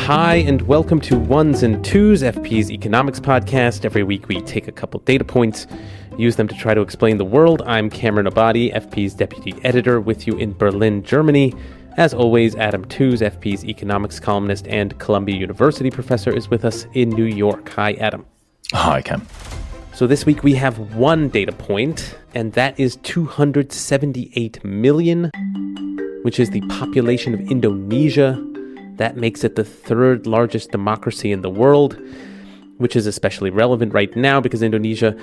Hi, and welcome to Ones and Tooze, FP's economics podcast. Every week we take a couple data points, use them to try to explain the world. I'm Cameron Abadi, FP's deputy editor, with you in Berlin, Germany. As always, Adam Tooze, FP's economics columnist and Columbia University professor, is with us in New York. Hi, Adam. Hi, Cam. So this week we have one data point, and that is 278 million, which is the population of Indonesia. That makes it the third largest democracy in the world, which is especially relevant right now because Indonesia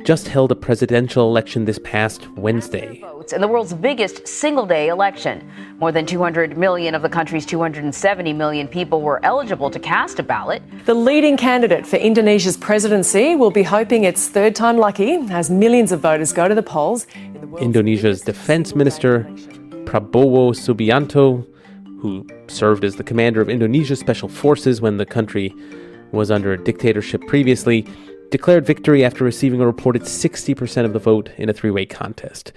just held a presidential election this past Wednesday. Votes in the world's biggest single-day election. More than 200 million of the country's 270 million people were eligible to cast a ballot. The leading candidate for Indonesia's presidency will be hoping it's third time lucky as millions of voters go to the polls. Indonesia's defense minister, Prabowo Subianto, who served as the commander of Indonesia's special forces when the country was under a dictatorship previously, declared victory after receiving a reported 60% of the vote in a three-way contest.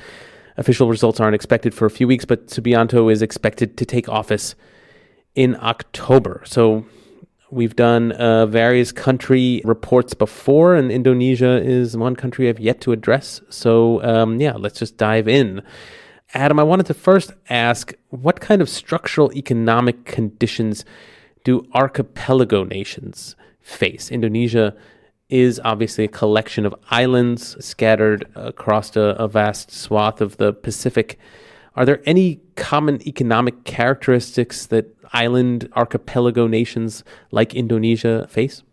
Official results aren't expected for a few weeks, but Subianto is expected to take office in October. So we've done various country reports before, and Indonesia is one country I've yet to address. So let's just dive in. Adam, I wanted to first ask, what kind of structural economic conditions do archipelago nations face? Indonesia is obviously a collection of islands scattered across a vast swath of the Pacific. Are there any common economic characteristics that island archipelago nations like Indonesia face?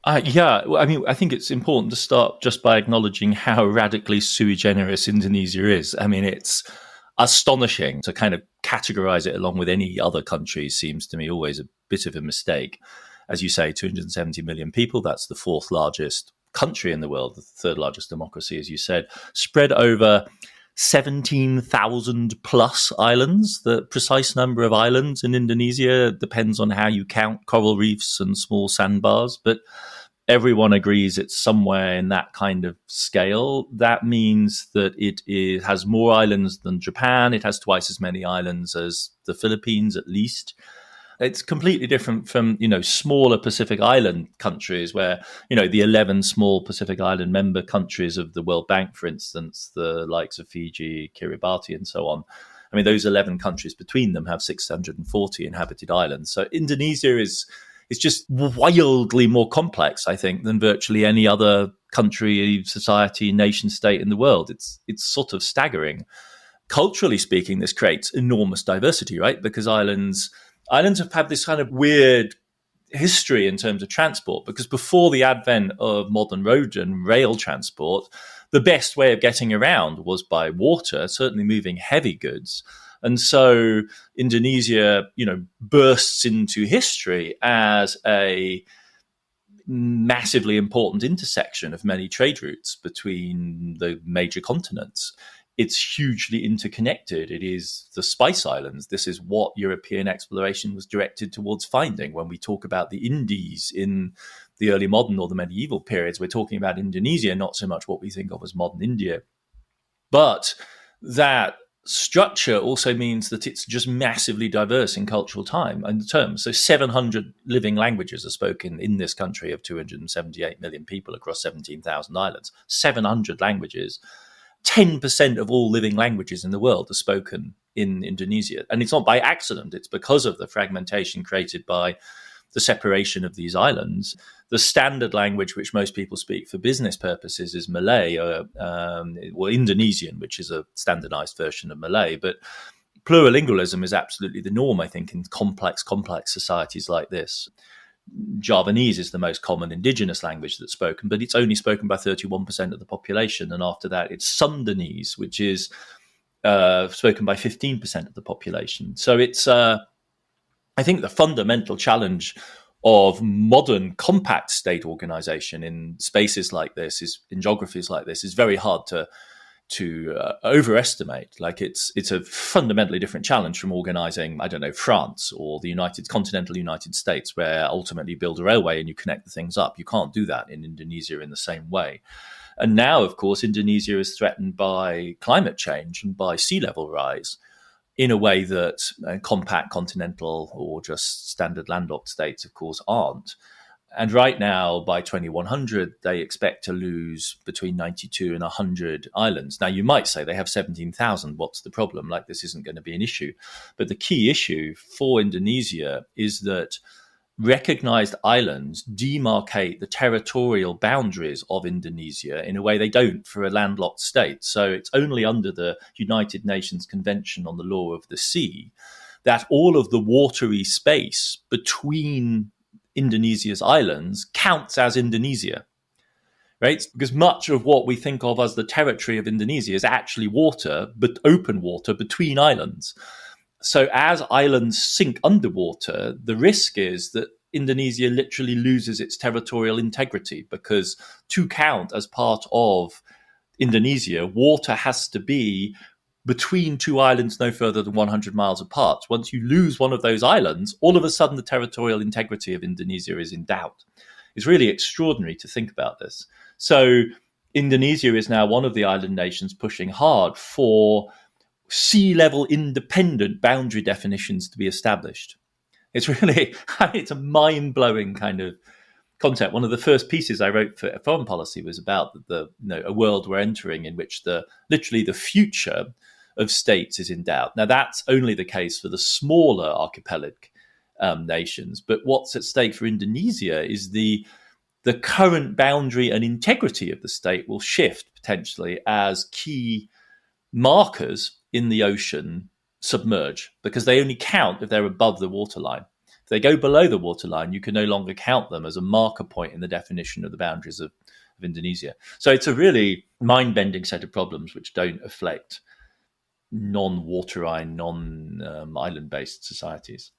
I think it's important to start just by acknowledging how radically sui generis Indonesia is. I mean, it's astonishing. To kind of categorize it along with any other country seems to me always a bit of a mistake. As you say, 270 million people, that's the fourth largest country in the world, the third largest democracy, as you said, spread over 17,000 plus islands. The precise number of islands in Indonesia depends on how you count coral reefs and small sandbars, but everyone agrees it's somewhere in that kind of scale. That means that it has more islands than Japan. It has twice as many islands as the Philippines, at least. It's completely different from, smaller Pacific Island countries where, the 11 small Pacific Island member countries of the World Bank, for instance, the likes of Fiji, Kiribati, and so on. I mean, those 11 countries between them have 640 inhabited islands. So Indonesia is just wildly more complex, I think, than virtually any other country, society, nation state in the world. It's sort of staggering. Culturally speaking, this creates enormous diversity, right? Because islands have had this kind of weird history in terms of transport, because before the advent of modern road and rail transport, the best way of getting around was by water, certainly moving heavy goods. And so Indonesia, bursts into history as a massively important intersection of many trade routes between the major continents. It's hugely interconnected. It is the Spice Islands. This is what European exploration was directed towards finding. When we talk about the Indies in the early modern or the medieval periods, we're talking about Indonesia, not so much what we think of as modern India. But that structure also means that it's just massively diverse in cultural time and terms. So 700 living languages are spoken in this country of 278 million people across 17,000 islands. 700 languages. 10% of all living languages in the world are spoken in Indonesia. And it's not by accident. It's because of the fragmentation created by the separation of these islands. The standard language which most people speak for business purposes is Malay, or Indonesian, which is a standardized version of Malay. But plurilingualism is absolutely the norm, I think, in complex societies like this. Javanese is the most common indigenous language that's spoken, but it's only spoken by 31% of the population. And after that, it's Sundanese, which is spoken by 15% of the population. So it's, I think, the fundamental challenge of modern compact state organization in spaces like this, in geographies like this, is very hard to overestimate. Like it's a fundamentally different challenge from organizing, France or the continental United States, where ultimately you build a railway and you connect the things up. You can't do that in Indonesia in the same way. And now, of course, Indonesia is threatened by climate change and by sea level rise. in a way that compact continental or just standard landlocked states, of course, aren't. And right now, by 2100, they expect to lose between 92 and 100 islands. Now, you might say they have 17,000. What's the problem? Like, this isn't going to be an issue. But the key issue for Indonesia is that recognized islands demarcate the territorial boundaries of Indonesia in a way they don't for a landlocked state. So it's only under the United Nations Convention on the Law of the Sea that all of the watery space between Indonesia's islands counts as Indonesia, right? Because much of what we think of as the territory of Indonesia is actually water, but open water between islands. So as islands sink underwater, the risk is that Indonesia literally loses its territorial integrity, because to count as part of Indonesia, water has to be between two islands no further than 100 miles apart. Once you lose one of those islands, all of a sudden the territorial integrity of Indonesia is in doubt. It's really extraordinary to think about this. So Indonesia is now one of the island nations pushing hard for sea level independent boundary definitions to be established. It's really, it's a mind-blowing kind of concept. One of the first pieces I wrote for foreign policy was about a world we're entering in which literally the future of states is in doubt. Now, that's only the case for the smaller archipelagic nations. But what's at stake for Indonesia is the current boundary and integrity of the state will shift potentially as key markers in the ocean submerge, because they only count if they're above the waterline. If they go below the waterline, you can no longer count them as a marker point in the definition of the boundaries of Indonesia. So it's a really mind-bending set of problems which don't affect non-waterine, non-island-based societies.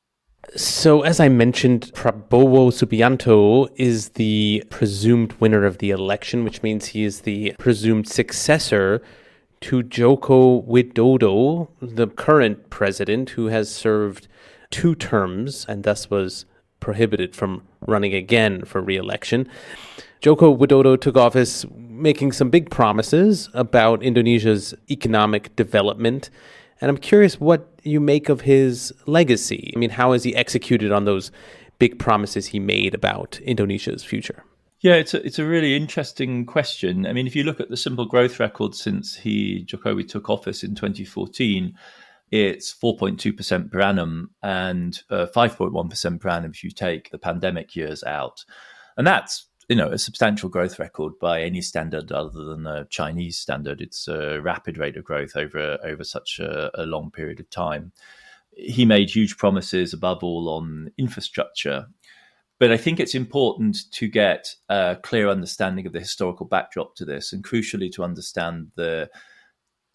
So, as I mentioned, Prabowo Subianto is the presumed winner of the election, which means he is the presumed successor to Joko Widodo, the current president, who has served 2 terms and thus was prohibited from running again for re-election. Joko Widodo took office making some big promises about Indonesia's economic development. And I'm curious what you make of his legacy. I mean, how has he executed on those big promises he made about Indonesia's future? Yeah, it's a really interesting question. I mean, if you look at the simple growth record since Jokowi took office in 2014, it's 4.2% per annum and 5.1% per annum if you take the pandemic years out. And that's, a substantial growth record by any standard other than the Chinese standard. It's a rapid rate of growth over such a long period of time. He made huge promises, above all, on infrastructure. But I think it's important to get a clear understanding of the historical backdrop to this, and crucially to understand the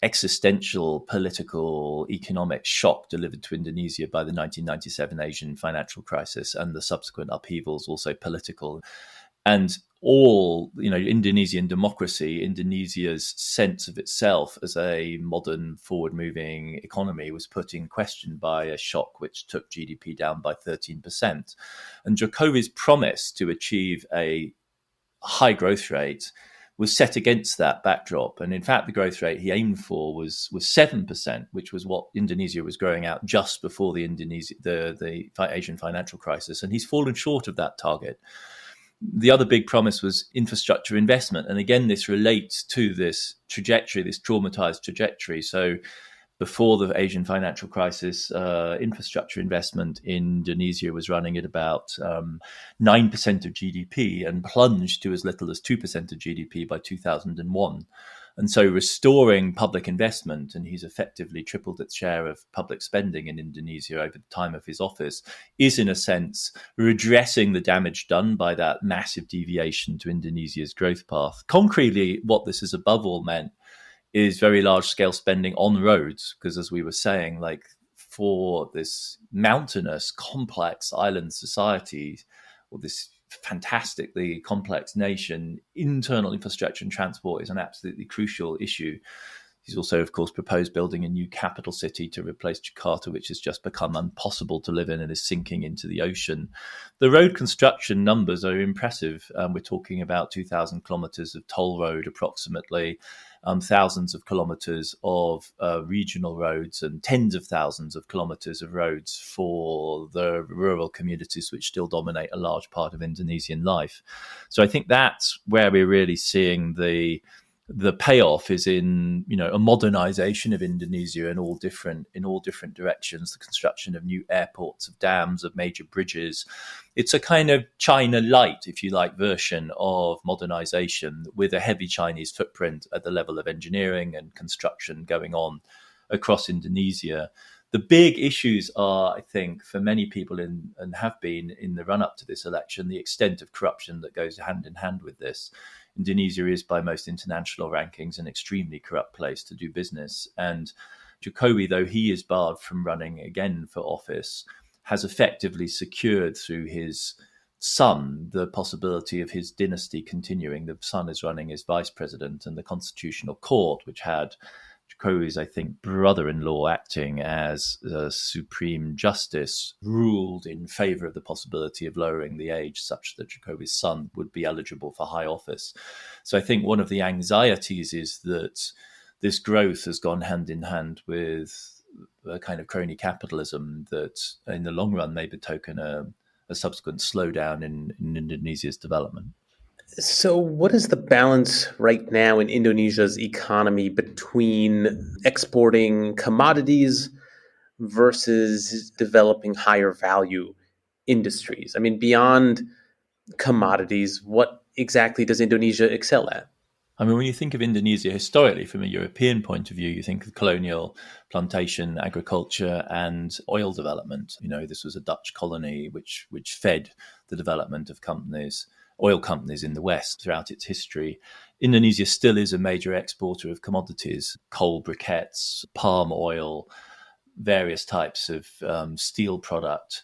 existential, political, economic shock delivered to Indonesia by the 1997 Asian financial crisis and the subsequent upheavals, also political. And all, Indonesian democracy, Indonesia's sense of itself as a modern, forward-moving economy was put in question by a shock which took GDP down by 13%. And Jokowi's promise to achieve a high growth rate was set against that backdrop. And in fact, the growth rate he aimed for was 7%, which was what Indonesia was growing out just before the Asian financial crisis. And he's fallen short of that target. The other big promise was infrastructure investment. And again, this relates to this trajectory, this traumatized trajectory. So before the Asian financial crisis, infrastructure investment in Indonesia was running at about 9% of GDP and plunged to as little as 2% of GDP by 2001. And so restoring public investment, and he's effectively tripled its share of public spending in Indonesia over the time of his office, is in a sense redressing the damage done by that massive deviation to Indonesia's growth path. Concretely, what this has above all meant is very large scale spending on roads, because as we were saying, like for this mountainous, complex island society, or this fantastically complex nation, internal infrastructure and transport is an absolutely crucial issue. He's also, of course, proposed building a new capital city to replace Jakarta, which has just become impossible to live in and is sinking into the ocean. The road construction numbers are impressive. We're talking about 2,000 kilometers of toll road approximately, thousands of kilometers of regional roads and tens of thousands of kilometers of roads for the rural communities which still dominate a large part of Indonesian life. So I think that's where we're really seeing the payoff is in, a modernization of Indonesia in all different directions, the construction of new airports, of dams, of major bridges. It's a kind of China light, if you like, version of modernization with a heavy Chinese footprint at the level of engineering and construction going on across Indonesia. The big issues are, I think, for many people and have been in the run-up to this election, the extent of corruption that goes hand in hand with this. Indonesia is, by most international rankings, an extremely corrupt place to do business. And Jokowi, though he is barred from running again for office, has effectively secured through his son the possibility of his dynasty continuing. The son is running as vice president, and the Constitutional Court, which had Jokowi's, I think, brother-in-law acting as a supreme justice, ruled in favor of the possibility of lowering the age such that Jokowi's son would be eligible for high office. So I think one of the anxieties is that this growth has gone hand in hand with a kind of crony capitalism that in the long run may betoken a subsequent slowdown in Indonesia's development. So what is the balance right now in Indonesia's economy between exporting commodities versus developing higher value industries? I mean, beyond commodities, what exactly does Indonesia excel at? I mean, when you think of Indonesia historically from a European point of view, you think of colonial plantation, agriculture, and oil development. This was a Dutch colony which fed the development of oil companies in the West throughout its history. Indonesia still is a major exporter of commodities, coal briquettes, palm oil, various types of steel product,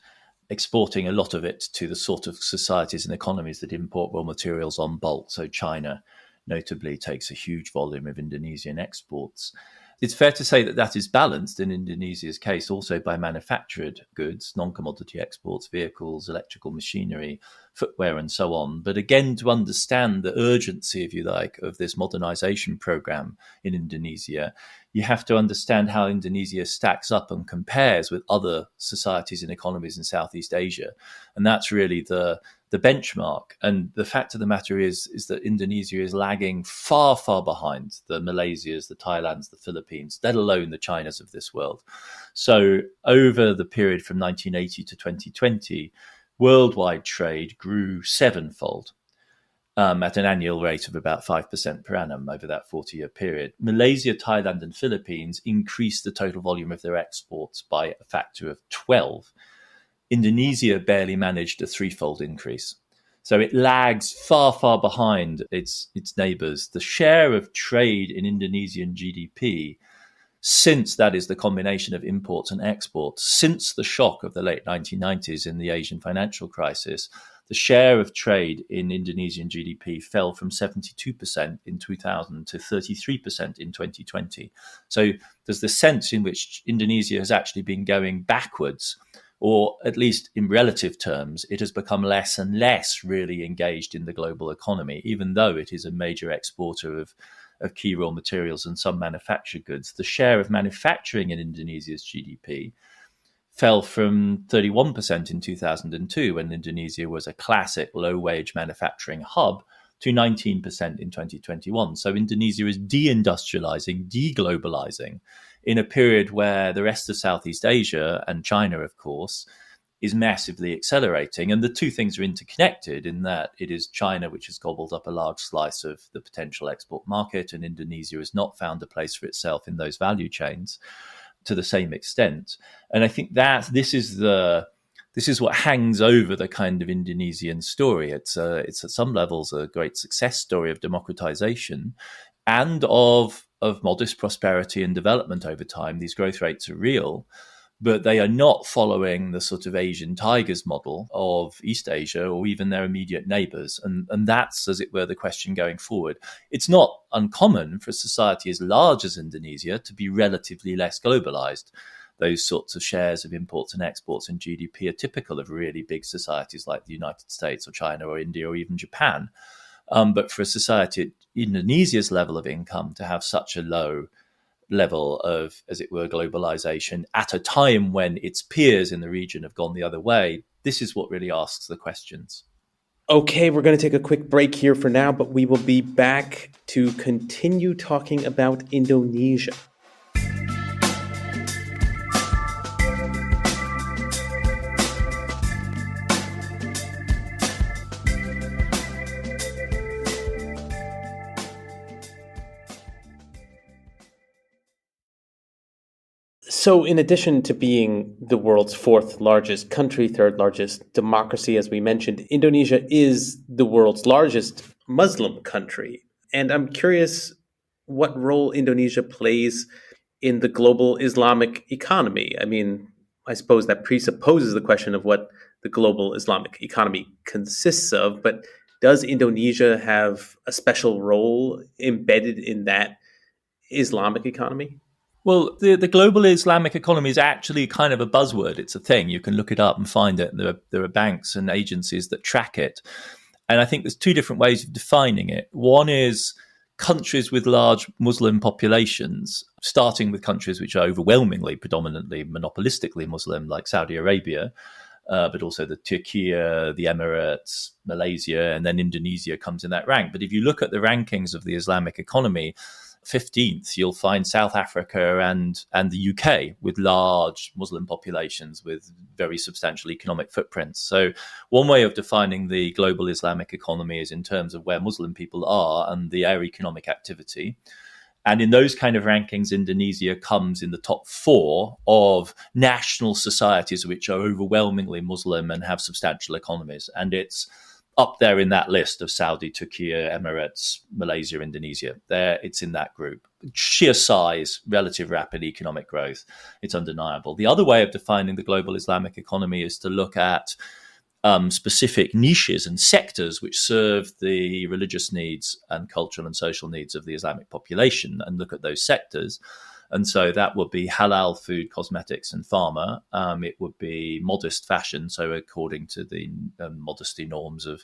exporting a lot of it to the sort of societies and economies that import raw materials on bulk. So China notably takes a huge volume of Indonesian exports. It's fair to say that that is balanced in Indonesia's case also by manufactured goods, non-commodity exports, vehicles, electrical machinery, footwear, and so on. But again, to understand the urgency, if you like, of this modernization program in Indonesia, you have to understand how Indonesia stacks up and compares with other societies and economies in Southeast Asia. And that's really the benchmark. And the fact of the matter is that Indonesia is lagging far, far behind the Malaysias, the Thailands, the Philippines, let alone the Chinas of this world. So over the period from 1980 to 2020, worldwide trade grew sevenfold at an annual rate of about 5% per annum over that 40-year period. Malaysia, Thailand, and Philippines increased the total volume of their exports by a factor of 12. Indonesia barely managed a threefold increase. So it lags far, far behind its neighbors. The share of trade in Indonesian GDP, since that is the combination of imports and exports, since the shock of the late 1990s in the Asian financial crisis, the share of trade in Indonesian GDP fell from 72% in 2000 to 33% in 2020. So there's the sense in which Indonesia has actually been going backwards, or at least in relative terms, it has become less and less really engaged in the global economy, even though it is a major exporter of key raw materials and some manufactured goods. The share of manufacturing in Indonesia's GDP fell from 31% in 2002, when Indonesia was a classic low-wage manufacturing hub, to 19% in 2021. So Indonesia is deindustrializing, deglobalizing, in a period where the rest of Southeast Asia and China, of course, is massively accelerating. And the two things are interconnected in that it is China which has gobbled up a large slice of the potential export market, and Indonesia has not found a place for itself in those value chains to the same extent. And I think that this is what hangs over the kind of Indonesian story. It's at some levels a great success story of democratization and of modest prosperity and development over time. These growth rates are real, but they are not following the sort of Asian tigers model of East Asia or even their immediate neighbors. And that's, as it were, the question going forward. It's not uncommon for a society as large as Indonesia to be relatively less globalized. Those sorts of shares of imports and exports in GDP are typical of really big societies like the United States or China or India or even Japan. But for a society at Indonesia's level of income to have such a low level of, as it were, globalization at a time when its peers in the region have gone the other way, this is what really asks the questions. Okay, we're going to take a quick break here for now, but we will be back to continue talking about Indonesia. So in addition to being the world's fourth largest country, third largest democracy, as we mentioned, Indonesia is the world's largest Muslim country. And I'm curious what role Indonesia plays in the global Islamic economy. I mean, I suppose that presupposes the question of what the global Islamic economy consists of, but does Indonesia have a special role embedded in that Islamic economy? Well, the global Islamic economy is actually kind of a buzzword. It's a thing. You can look it up and find it. There are banks and agencies that track it. And I think there's two different ways of defining it. One is countries with large Muslim populations, starting with countries which are overwhelmingly, predominantly, monopolistically Muslim, like Saudi Arabia, but also the Turkey, the Emirates, Malaysia, and then Indonesia comes in that rank. But if you look at the rankings of the Islamic economy, 15th, you'll find South Africa and the UK with large Muslim populations with very substantial economic footprints. So one way of defining the global Islamic economy is in terms of where Muslim people are and their economic activity. And in those kind of rankings, Indonesia comes in the top 4 of national societies which are overwhelmingly Muslim and have substantial economies. And it's up there in that list of Saudi, Turkey, Emirates, Malaysia, Indonesia. There, it's in that group. Sheer size, relative rapid economic growth, it's undeniable. The other way of defining the global Islamic economy is to look at specific niches and sectors which serve the religious needs and cultural and social needs of the Islamic population and look at those sectors. And so that would be halal food, cosmetics, and pharma. It would be modest fashion, so according to the modesty norms of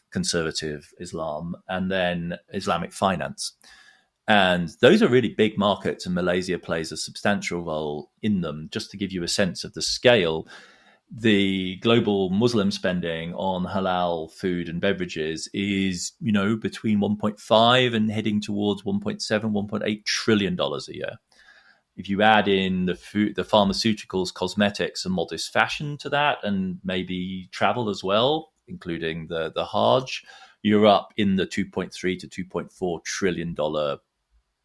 conservative Islam, and then Islamic finance. And those are really big markets, and Malaysia plays a substantial role in them. Just to give you a sense of the scale, the global Muslim spending on halal food and beverages is, between 1.5 and heading towards 1.7, $1.8 trillion a year. If you add in the food, the pharmaceuticals, cosmetics, and modest fashion to that, and maybe travel as well, including the Hajj, you're up in the $2.3 to $2.4 trillion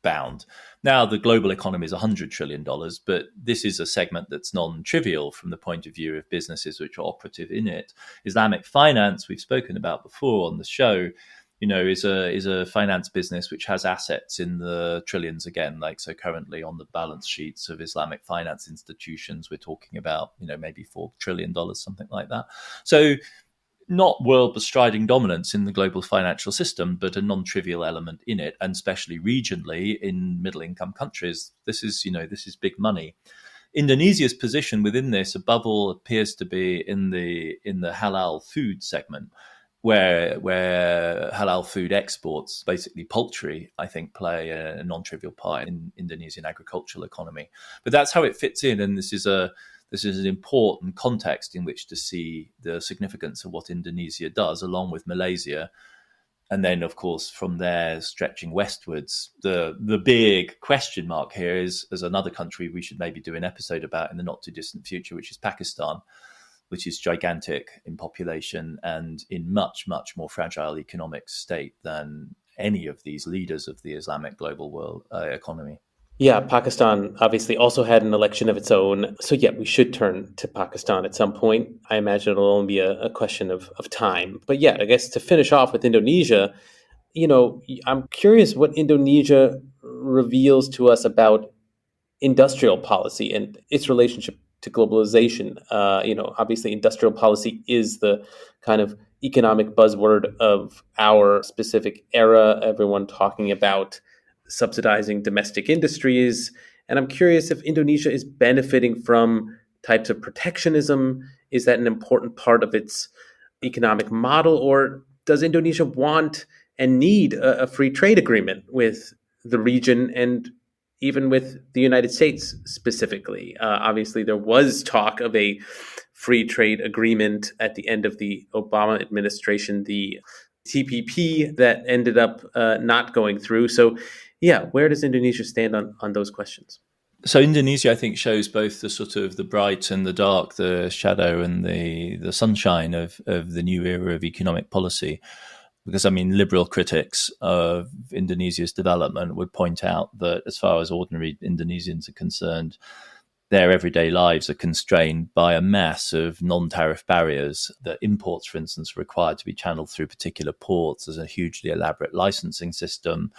bound. Now, the global economy is $100 trillion, but this is a segment that's non-trivial from the point of view of businesses which are operative in it. Islamic finance, we've spoken about before on the show, is a finance business which has assets in the trillions again. So currently on the balance sheets of Islamic finance institutions, we're talking about, maybe $4 trillion, something like that. So not world bestriding dominance in the global financial system, but a non-trivial element in it, and especially regionally in middle-income countries. This is big money. Indonesia's position within this, above all, appears to be in the halal food segment, where halal food exports, basically poultry, I think, play a non-trivial part in Indonesian agricultural economy. But that's how it fits in, and this is an important context in which to see the significance of what Indonesia does, along with Malaysia. And then, of course, from there, stretching westwards, the big question mark here is, as another country we should maybe do an episode about in the not-too-distant future, which is Pakistan, which is gigantic in population and in much, much more fragile economic state than any of these leaders of the Islamic global world economy. Yeah, Pakistan obviously also had an election of its own. So yeah, we should turn to Pakistan at some point. I imagine it'll only be a question of time. But yeah, I guess to finish off with Indonesia, I'm curious what Indonesia reveals to us about industrial policy and its relationship to globalization. Obviously industrial policy is the kind of economic buzzword of our specific era. Everyone talking about subsidizing domestic industries. And I'm curious if Indonesia is benefiting from types of protectionism. Is that an important part of its economic model? Or does Indonesia want and need a free trade agreement with the region and even with the United States specifically. Obviously, there was talk of a free trade agreement at the end of the Obama administration, the TPP, that ended up not going through. So, yeah, where does Indonesia stand on those questions? So Indonesia, I think, shows both the sort of the bright and the dark, the shadow and the sunshine of the new era of economic policy. Because, I mean, liberal critics of Indonesia's development would point out that as far as ordinary Indonesians are concerned, their everyday lives are constrained by a mass of non-tariff barriers. That imports, for instance, are required to be channeled through particular ports. There's a hugely elaborate licensing system.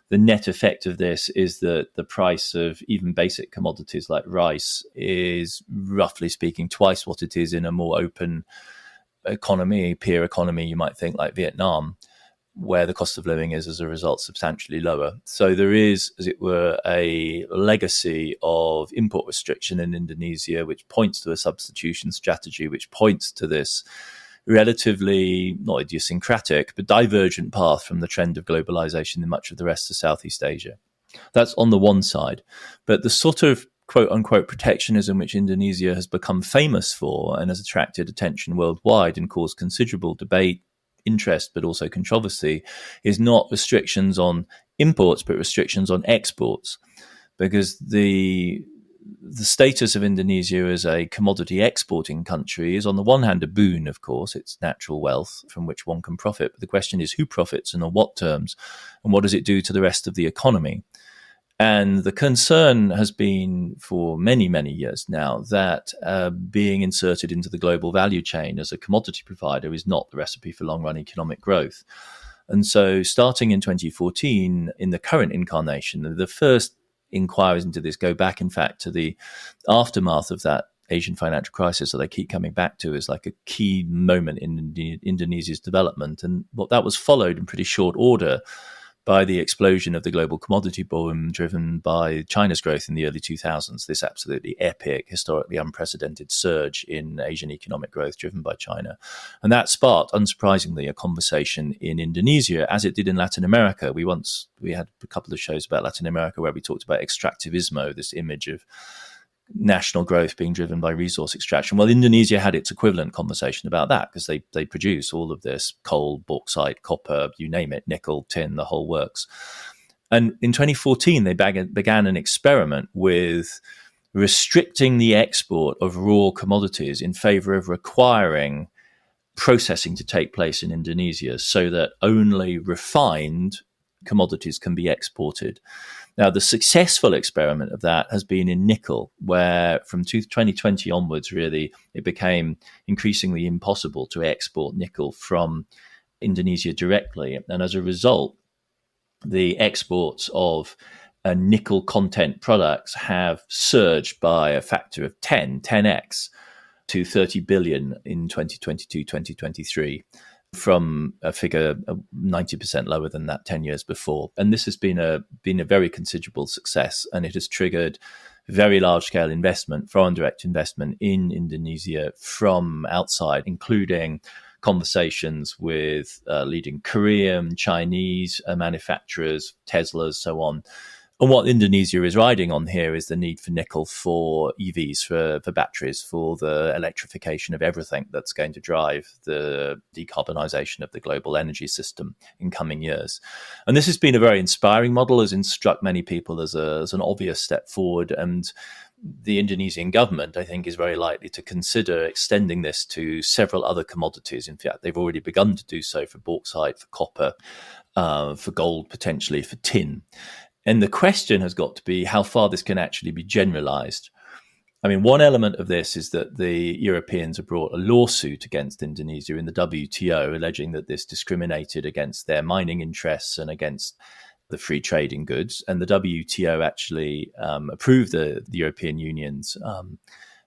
The net effect of this is that the price of even basic commodities like rice is, roughly speaking, twice what it is in a more open economy, peer economy, you might think, like Vietnam, where the cost of living is, as a result, substantially lower. So there is, as it were, a legacy of import restriction in Indonesia, which points to a substitution strategy, which points to this relatively, not idiosyncratic, but divergent path from the trend of globalization in much of the rest of Southeast Asia. That's on the one side. But the sort of quote-unquote protectionism which Indonesia has become famous for and has attracted attention worldwide and caused considerable debate, interest, but also controversy, is not restrictions on imports, but restrictions on exports. Because the status of Indonesia as a commodity exporting country is, on the one hand, a boon, of course. It's natural wealth from which one can profit. But the question is who profits and on what terms, and what does it do to the rest of the economy? And the concern has been for many, many years now that being inserted into the global value chain as a commodity provider is not the recipe for long-run economic growth. And so starting in 2014, in the current incarnation, the first inquiries into this go back, in fact, to the aftermath of that Asian financial crisis that I keep coming back to as like a key moment in Indonesia's development. And what that was followed in pretty short order by the explosion of the global commodity boom driven by China's growth in the early 2000s, this absolutely epic, historically unprecedented surge in Asian economic growth driven by China. And that sparked, unsurprisingly, a conversation in Indonesia, as it did in Latin America. We had a couple of shows about Latin America where we talked about extractivismo, this image of national growth being driven by resource extraction. Well, Indonesia had its equivalent conversation about that because they produce all of this coal, bauxite, copper, you name it, nickel, tin, the whole works. And in 2014, they began an experiment with restricting the export of raw commodities in favor of requiring processing to take place in Indonesia so that only refined commodities can be exported. Now, the successful experiment of that has been in nickel, where from 2020 onwards, really, it became increasingly impossible to export nickel from Indonesia directly. And as a result, the exports of nickel content products have surged by a factor of 10x to 30 billion in 2022-2023. From a figure 90% lower than that 10 years before. And this has been a very considerable success, and it has triggered very large-scale investment, foreign direct investment in Indonesia from outside, including conversations with leading Korean, Chinese manufacturers, Teslas, so on. And what Indonesia is riding on here is the need for nickel for EVs, for batteries, for the electrification of everything that's going to drive the decarbonisation of the global energy system in coming years. And this has been a very inspiring model, has struck many people as an obvious step forward. And the Indonesian government, I think, is very likely to consider extending this to several other commodities. In fact, they've already begun to do so for bauxite, for copper, for gold, potentially for tin. And the question has got to be how far this can actually be generalized. I mean, one element of this is that the Europeans have brought a lawsuit against Indonesia in the WTO, alleging that this discriminated against their mining interests and against the free trade in goods. And the WTO actually approved the European Union's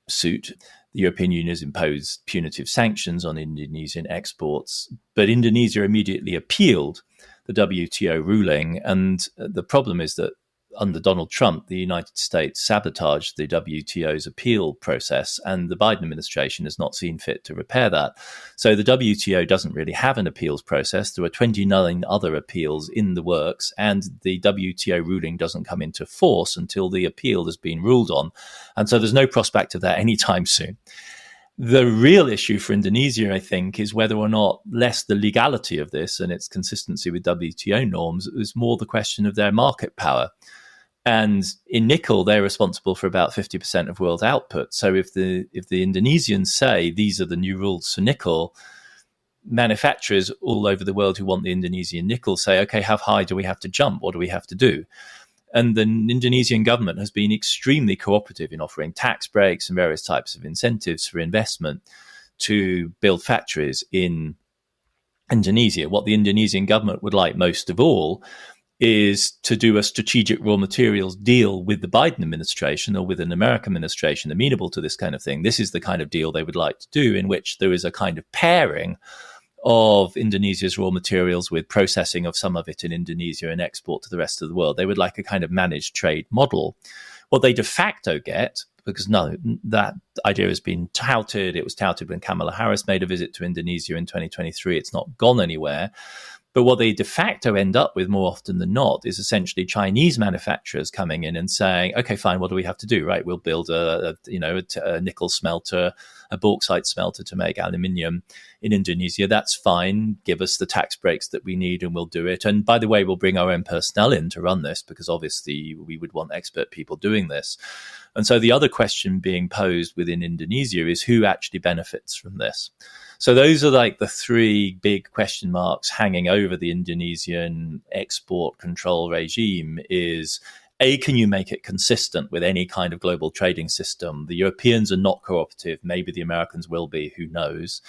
suit. The European Union has imposed punitive sanctions on Indonesian exports, but Indonesia immediately appealed the WTO ruling. And the problem is that under Donald Trump, the United States sabotaged the WTO's appeal process, and the Biden administration has not seen fit to repair that. So the WTO doesn't really have an appeals process. There are 29 other appeals in the works, and the WTO ruling doesn't come into force until the appeal has been ruled on. And so there's no prospect of that anytime soon. The real issue for Indonesia, I think, is whether or not less the legality of this and its consistency with WTO norms is more the question of their market power. And in nickel, they're responsible for about 50% of world output. So if the Indonesians say these are the new rules for nickel, manufacturers all over the world who want the Indonesian nickel say, okay, how high do we have to jump? What do we have to do? And the Indonesian government has been extremely cooperative in offering tax breaks and various types of incentives for investment to build factories in Indonesia. What the Indonesian government would like most of all is to do a strategic raw materials deal with the Biden administration or with an American administration amenable to this kind of thing. This is the kind of deal they would like to do, in which there is a kind of pairing of Indonesia's raw materials with processing of some of it in Indonesia and export to the rest of the world. They would like a kind of managed trade model. What they de facto get, because no, that idea has been touted. It was touted when Kamala Harris made a visit to Indonesia in 2023. It's not gone anywhere. But what they de facto end up with more often than not is essentially Chinese manufacturers coming in and saying, okay, fine, what do we have to do? Right, we'll build a nickel smelter, a bauxite smelter to make aluminium in Indonesia. That's fine. Give us the tax breaks that we need and we'll do it. And by the way, we'll bring our own personnel in to run this because obviously we would want expert people doing this. And so the other question being posed within Indonesia is who actually benefits from this? So those are like the three big question marks hanging over the Indonesian export control regime is, A, can you make it consistent with any kind of global trading system? The Europeans are not cooperative. Maybe the Americans will be, who knows?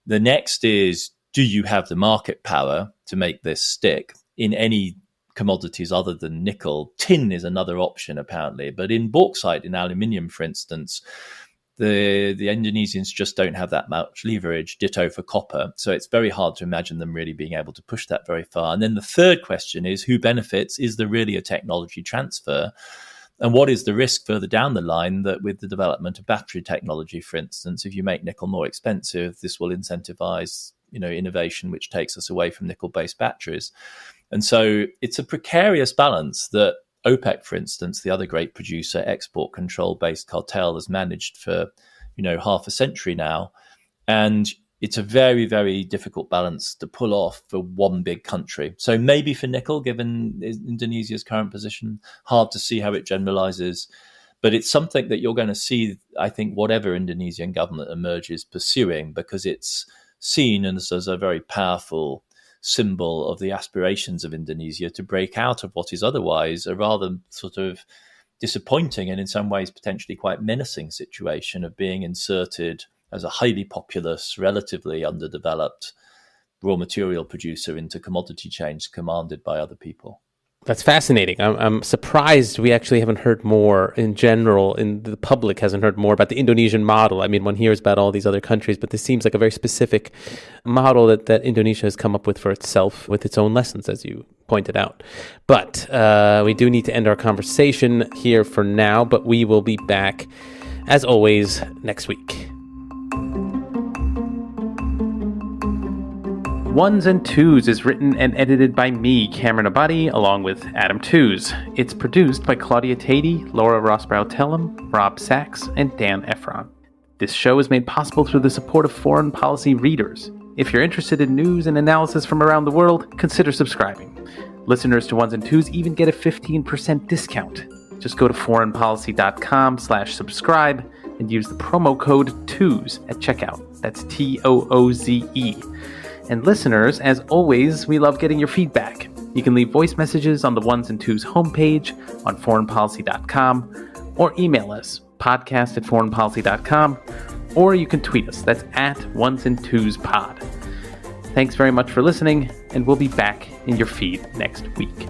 The next is, do you have the market power to make this stick in any commodities other than nickel? Tin is another option, apparently. But in bauxite, in aluminium, for instance, the Indonesians just don't have that much leverage, ditto for copper. So it's very hard to imagine them really being able to push that very far. And then the third question is who benefits? Is there really a technology transfer? And what is the risk further down the line that with the development of battery technology, for instance, if you make nickel more expensive, this will incentivize, innovation which takes us away from nickel-based batteries. And so it's a precarious balance that OPEC, for instance, the other great producer, export control-based cartel, has managed for, half a century now. And it's a very, very difficult balance to pull off for one big country. So maybe for nickel, given Indonesia's current position, hard to see how it generalizes. But it's something that you're going to see, I think, whatever Indonesian government emerges pursuing, because it's seen as a very powerful symbol of the aspirations of Indonesia to break out of what is otherwise a rather sort of disappointing and in some ways potentially quite menacing situation of being inserted as a highly populous, relatively underdeveloped raw material producer into commodity chains commanded by other people. That's fascinating. I'm surprised we actually haven't heard more in general, and the public hasn't heard more about the Indonesian model. I mean, one hears about all these other countries, but this seems like a very specific model that Indonesia has come up with for itself, with its own lessons, as you pointed out. But we do need to end our conversation here for now, but we will be back, as always, next week. Ones and Tooze is written and edited by me, Cameron Abadi, along with Adam Tooze. It's produced by Claudia Tatey, Laura Rossbrow-Tellem, Rob Sachs, and Dan Efron. This show is made possible through the support of foreign policy readers. If you're interested in news and analysis from around the world, consider subscribing. Listeners to Ones and Tooze even get a 15% discount. Just go to foreignpolicy.com/subscribe and use the promo code TOOZE at checkout. That's TOOZE. And listeners, as always, we love getting your feedback. You can leave voice messages on the Ones and Tooze homepage on foreignpolicy.com or email us, podcast@foreignpolicy.com, or you can tweet us. That's @OnesandTwozePod. Thanks very much for listening, and we'll be back in your feed next week.